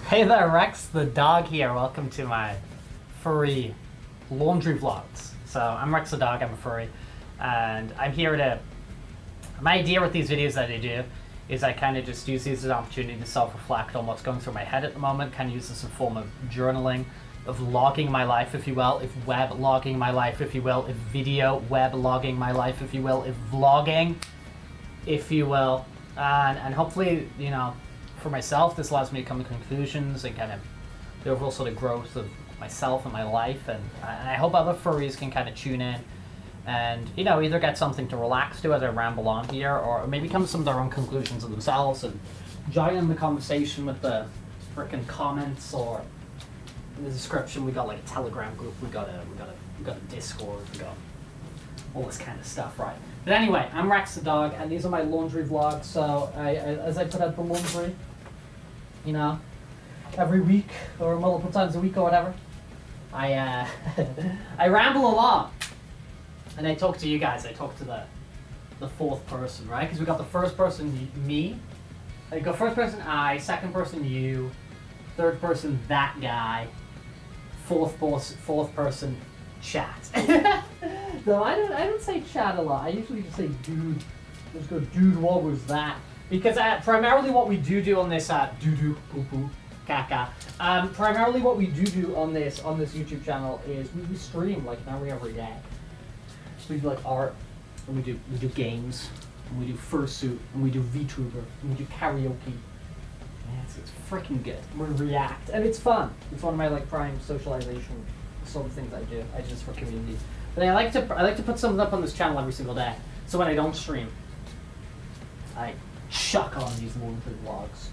Hey there, Rex the dog here. Welcome to my furry laundry vlogs. So I'm Rex the dog, I'm a furry, and I'm here to... My idea with these videos that I do is I kind of just use these as an opportunity to self-reflect on what's going through my head at the moment, kind of use this as a form of journaling, of logging my life, if you will, if web logging my life, if you will, if video web logging my life, if you will, if vlogging, if you will, and hopefully, you know, for myself, this allows me to come to conclusions and kind of the overall sort of growth of myself and my life, and I hope other furries can kind of tune in and, you know, either get something to relax to as I ramble on here, or maybe come to some of their own conclusions of themselves and join in the conversation with the frickin' comments, or in the description we got like a Telegram group, we got a Discord, we got all this kind of stuff, right? But anyway, I'm Rex the dog, and these are my laundry vlogs. So as I put out the laundry, you know, every week or multiple times a week or whatever, I I ramble along, and I talk to you guys. I talk to the fourth person, right? Because we got the first person, me. I go first person, I. Second person, you. Third person, that guy. Fourth person, chat. So I don't say chat a lot. I usually just say dude. Let's go, dude. What was that? Because primarily what we do on this doo-doo, poo-poo, caca. Primarily what we do on this YouTube channel is we stream like every day. We do like art, and we do games, and we do fursuit, and we do VTuber, and we do karaoke. Yeah, it's freaking good. We react, and it's fun. It's one of my like prime socialization sort of things I do. I just for community. But I like to put something up on this channel every single day. So when I don't stream, I chuck on these laundry vlogs.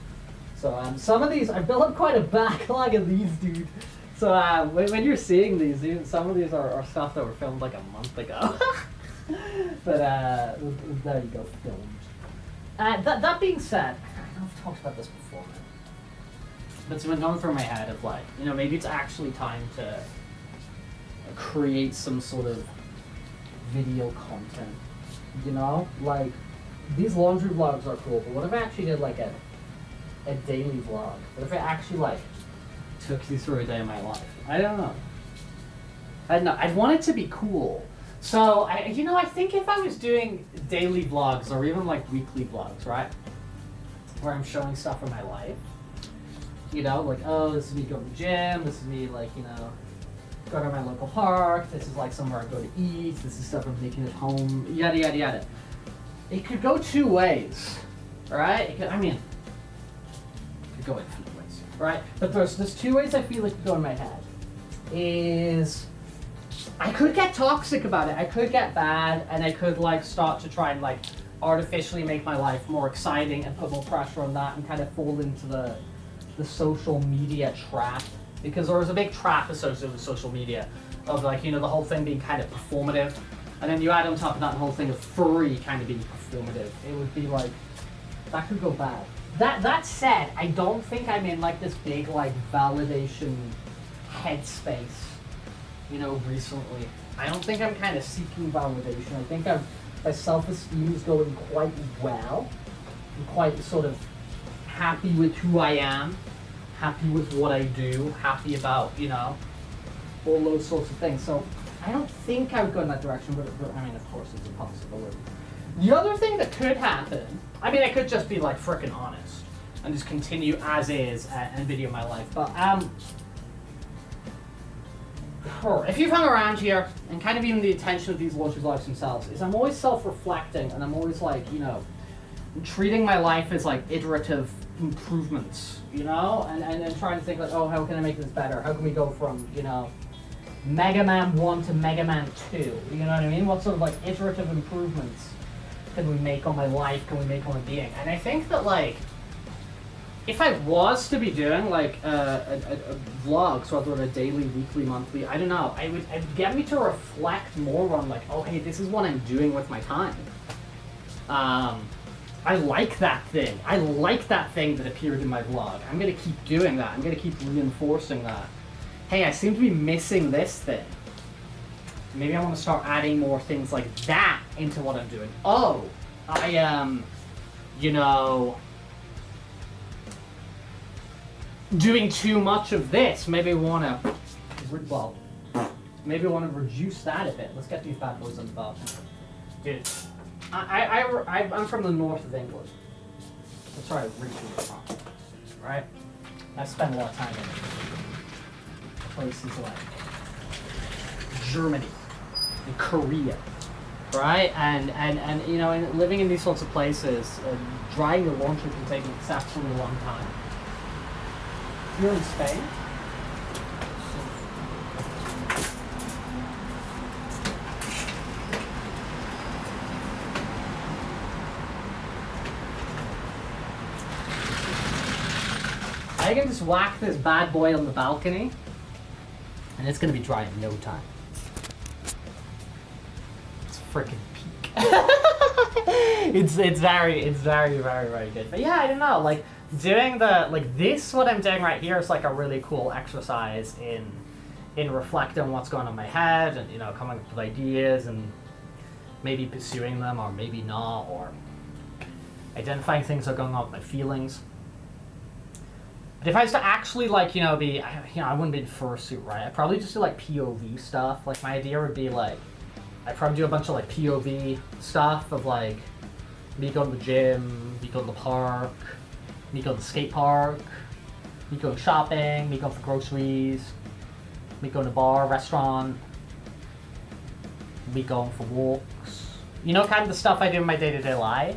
So some of these I built up quite a backlog of these, dude. So when you're seeing these, some of these are stuff that were filmed like a month ago. But there you go, filmed. That being said, I know I've talked about this before, man. But it's been going through my head of like, you know, maybe it's actually time to create some sort of video content, you know? Like, these laundry vlogs are cool, but what if I actually did like a daily vlog? What if I actually like took you through a day of my life? I don't know. I'd want it to be cool. So, I think if I was doing daily vlogs or even like weekly vlogs, right? Where I'm showing stuff from my life, you know, like, oh, this is me going to the gym, this is me like, you know, go to my local park, this is like somewhere I go to eat, this is stuff I'm making at home, yada yada yada. It could go two ways, right? It could go infinite ways, right? But there's two ways I feel like could go in my head. Is I could get toxic about it, I could get bad, and I could like start to try and like artificially make my life more exciting and put more pressure on that and kind of fall into the social media trap. Because there was a big trap associated with social media of like, you know, the whole thing being kind of performative. And then you add on top of that the whole thing of furry kind of being performative. It would be like, that could go bad. That said, I don't think I'm in like this big like validation headspace, you know, recently. I don't think I'm kind of seeking validation. I think my self-esteem is going quite well. I'm quite sort of happy with who I am. Happy with what I do, happy about, you know, all those sorts of things. So I don't think I would go in that direction, but I mean, of course, it's a possibility. The other thing that could happen, I mean, I could just be like frickin' honest and just continue as is and video my life. But if you've hung around here, and kind of even the intention of these laundry vlogs themselves, is I'm always self-reflecting, and I'm always like, you know, treating my life as like iterative improvements, you know, and trying to think like, oh, how can I make this better? How can we go from, you know, Mega Man 1 to Mega Man 2? You know what I mean? What sort of like iterative improvements can we make on my life? Can we make on my being? And I think that like, if I was to be doing like a vlog, so whether a daily, weekly, monthly, I don't know, it'd get me to reflect more on like, oh, hey, this is what I'm doing with my time. I like that thing. I like that thing that appeared in my vlog. I'm gonna keep doing that. I'm gonna keep reinforcing that. Hey, I seem to be missing this thing. Maybe I want to start adding more things like that into what I'm doing. Oh, I you know, doing too much of this. Maybe we want to, well, maybe we want to reduce that a bit. Let's get these bad boys on the balcony. Dude, I'm from the north of England. That's where I originally from, right? I've spent a lot of time in places like Germany and Korea, right? And you know, and living in these sorts of places, drying your laundry can take an exceptionally long time. You're in Spain? I can just whack this bad boy on the balcony, and it's gonna be dry in no time. It's freaking peak. it's very good. But yeah, I don't know. Like doing this, what I'm doing right here is like a really cool exercise in reflecting on what's going on in my head, and you know, coming up with ideas and maybe pursuing them or maybe not, or identifying things that are going on with my feelings. But if I was to actually like, I wouldn't be in fursuit, right? I'd probably just do like POV stuff. Like my idea would be like, I'd probably do a bunch of like POV stuff of like me going to the gym, me going to the park, me going to the skate park, me going shopping, me going for groceries, me going to bar, restaurant, me going for walks. You know, kind of the stuff I do in my day-to-day life.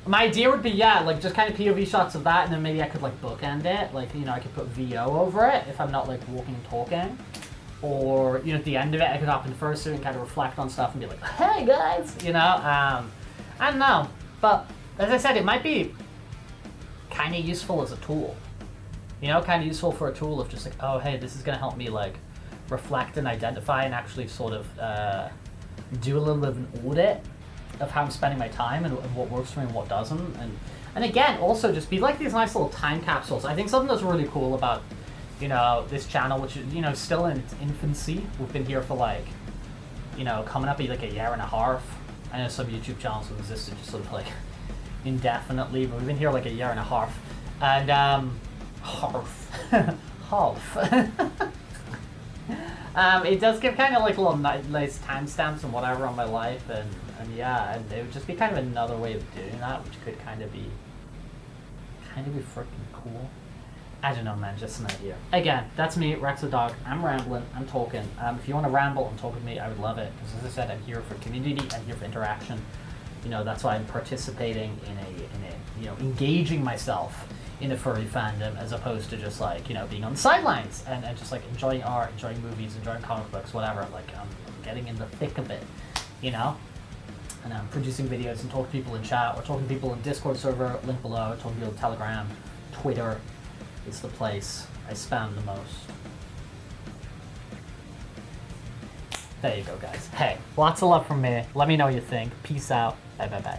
My idea would be, yeah, like just kind of POV shots of that, and then maybe I could like bookend it. Like, you know, I could put VO over it if I'm not like walking and talking. Or, you know, at the end of it, I could hop in fursuit and kind of reflect on stuff and be like, hey guys, you know? I don't know. But as I said, it might be kind of useful as a tool. You know, kind of useful for a tool of just like, oh, hey, this is going to help me like reflect and identify and actually sort of do a little bit of an audit of how I'm spending my time and what works for me and what doesn't. And again, also just be like these nice little time capsules. I think something that's really cool about, you know, this channel, which is, you know, still in its infancy. We've been here for like, you know, coming up like a year and a half. I know some YouTube channels have existed just sort of like indefinitely, but we've been here like a year and a half. And it does give kind of like little nice timestamps and whatever on my life, and yeah, and it would just be kind of another way of doing that, which could kind of be freaking cool. I don't know, man, just an idea. Again, that's me, Rex the Dog. I'm rambling, I'm talking. If you want to ramble and talk with me, I would love it, because as I said, I'm here for community, I'm here for interaction. You know, that's why I'm participating in a you know, engaging myself in the furry fandom, as opposed to just like, you know, being on the sidelines and just like enjoying art, enjoying movies, enjoying comic books, whatever. Like, I'm getting in the thick of it, you know? And I'm producing videos and talking to people in chat, or talking to people in Discord server, link below, talking to people on Telegram, Twitter is the place I spam the most. There you go, guys. Hey, lots of love from me. Let me know what you think. Peace out. Bye, bye, bye.